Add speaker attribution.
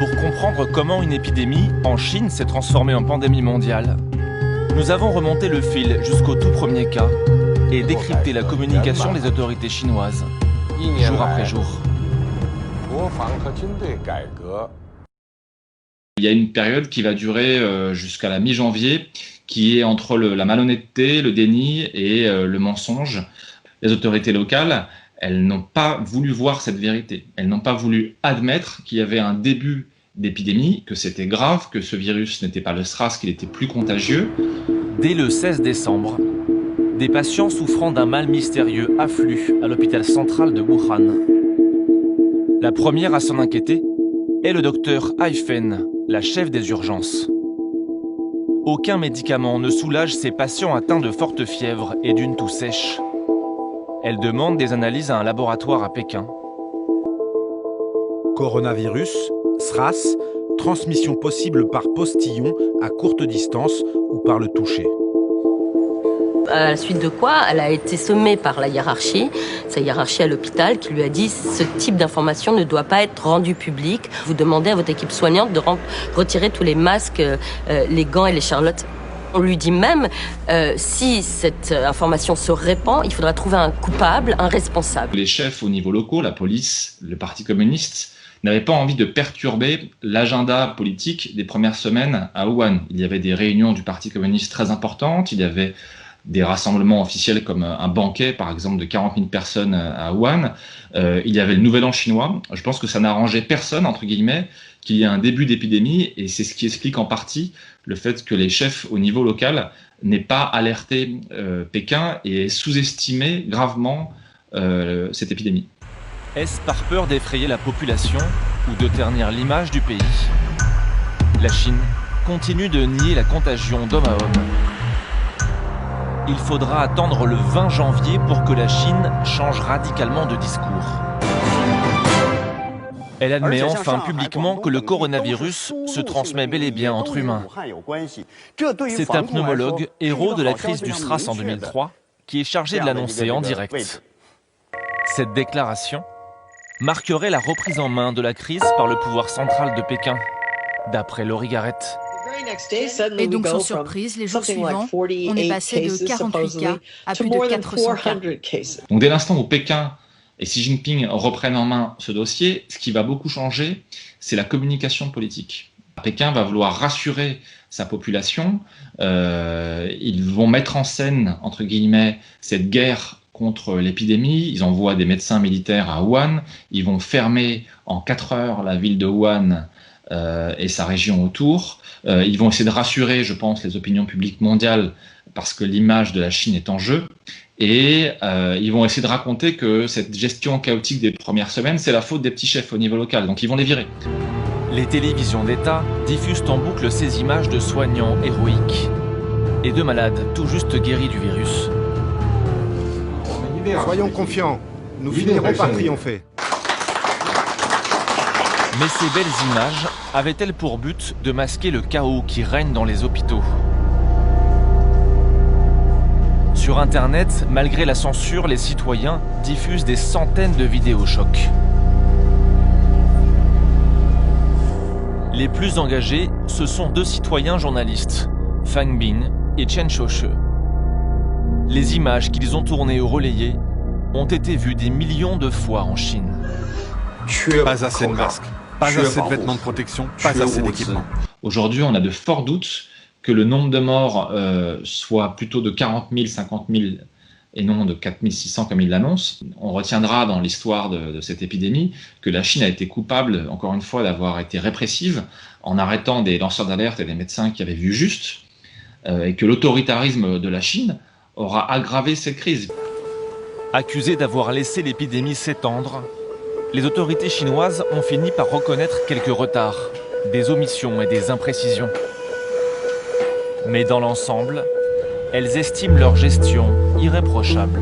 Speaker 1: Pour comprendre comment une épidémie en Chine s'est transformée en pandémie mondiale, nous avons remonté le fil jusqu'au tout premier cas et décrypté la communication des autorités chinoises, jour après jour.
Speaker 2: Il y a une période qui va durer jusqu'à la mi-janvier, qui est entre la malhonnêteté, le déni et le mensonge. Les autorités locales, elles n'ont pas voulu voir cette vérité. Elles n'ont pas voulu admettre qu'il y avait un début d'épidémie, que c'était grave, que ce virus n'était pas le SRAS, qu'il était plus contagieux.
Speaker 1: Dès le 16 décembre, des patients souffrant d'un mal mystérieux affluent à l'hôpital central de Wuhan. La première à s'en inquiéter est le docteur Ai Fen, la chef des urgences. Aucun médicament ne soulage ces patients atteints de forte fièvre et d'une toux sèche. Elle demande des analyses à un laboratoire à Pékin.
Speaker 3: Coronavirus, SRAS, transmission possible par postillon à courte distance ou par le toucher.
Speaker 4: À la suite de quoi, elle a été sommée par la hiérarchie, sa hiérarchie à l'hôpital, qui lui a dit « ce type d'information ne doit pas être rendu public. Vous demandez à votre équipe soignante de retirer tous les masques, les gants et les charlottes. » On lui dit même, si cette information se répand, il faudra trouver un coupable, un responsable.
Speaker 2: Les chefs au niveau local, la police, le Parti communiste, n'avaient pas envie de perturber l'agenda politique des premières semaines à Wuhan. Il y avait des réunions du Parti communiste très importantes, il y avait des rassemblements officiels comme un banquet, par exemple, de 40 000 personnes à Wuhan. Il y avait le Nouvel An chinois. Je pense que ça n'arrangeait personne, entre guillemets, qu'il y ait un début d'épidémie, et c'est ce qui explique en partie le fait que les chefs au niveau local n'aient pas alerté Pékin et aient sous-estimé gravement cette épidémie.
Speaker 1: Est-ce par peur d'effrayer la population ou de ternir l'image du pays? La Chine continue de nier la contagion d'homme à homme. Il faudra attendre le 20 janvier pour que la Chine change radicalement de discours. Elle admet enfin publiquement que le coronavirus se transmet bel et bien entre humains. C'est un pneumologue, héros de la crise du SRAS en 2003, qui est chargé de l'annoncer en direct. Cette déclaration marquerait la reprise en main de la crise par le pouvoir central de Pékin, d'après Laurie Garrett.
Speaker 5: Et donc, sans surprise, les jours suivants, on est passé de 48 cas à plus de 400 cas.
Speaker 2: Donc, dès l'instant où Pékin et Xi Jinping reprennent en main ce dossier, ce qui va beaucoup changer, c'est la communication politique. Pékin va vouloir rassurer sa population. Ils vont mettre en scène, entre guillemets, cette guerre contre l'épidémie. Ils envoient des médecins militaires à Wuhan. Ils vont fermer en 4 heures la ville de Wuhan et sa région autour. Ils vont essayer de rassurer, je pense, les opinions publiques mondiales parce que l'image de la Chine est en jeu. Et ils vont essayer de raconter que cette gestion chaotique des premières semaines, c'est la faute des petits chefs au niveau local. Donc ils vont les virer.
Speaker 1: Les télévisions d'État diffusent en boucle ces images de soignants héroïques et de malades tout juste guéris du virus.
Speaker 3: Soyons confiants, nous finirons par triompher.
Speaker 1: Mais ces belles images avaient-elles pour but de masquer le chaos qui règne dans les hôpitaux? Sur Internet, malgré la censure, les citoyens diffusent des centaines de vidéos chocs. Les plus engagés, ce sont 2 citoyens journalistes, Fang Bin et Chen Shouche. Les images qu'ils ont tournées ou relayées ont été vues des millions de fois en Chine.
Speaker 6: Pas assez de masques, pas assez de vêtements de protection, pas assez d'équipements.
Speaker 2: Aujourd'hui, on a de forts doutes que le nombre de morts soit plutôt de 40 000, 50 000 et non de 4 600 comme il l'annonce. On retiendra dans l'histoire de cette épidémie que la Chine a été coupable, encore une fois, d'avoir été répressive en arrêtant des lanceurs d'alerte et des médecins qui avaient vu juste, et que l'autoritarisme de la Chine aura aggravé cette crise.
Speaker 1: Accusés d'avoir laissé l'épidémie s'étendre, les autorités chinoises ont fini par reconnaître quelques retards, des omissions et des imprécisions. Mais dans l'ensemble, elles estiment leur gestion irréprochable.